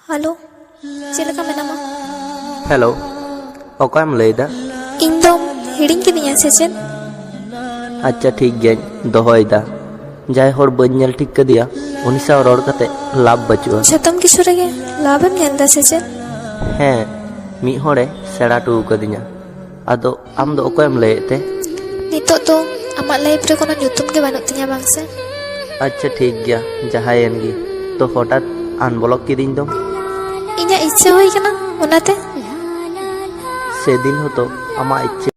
hello चेलका मेनामा hello ओकाम लैदा इन दो heading किदिया से चेद अच्छा ठीक गया दोहयदा जाय होर बन्नेल ठीक कदिया उनी साव रोड कते लाभ बचुआ छतम किशोर गे लाभम नेलदा से चेद हैं मी होरे सेड़ा टू कदिया आदो आम दो ओकाम लैते नितो तो आमा लाइफ रे कोनो nyutum के बानुग तिया बांग से अच्छा ठीक गया जहायन गी तो हठात अनब्लॉक किदिन दो इन्या इच्छा होई कना ओनाते सेदिन हो तो आमा इच्छा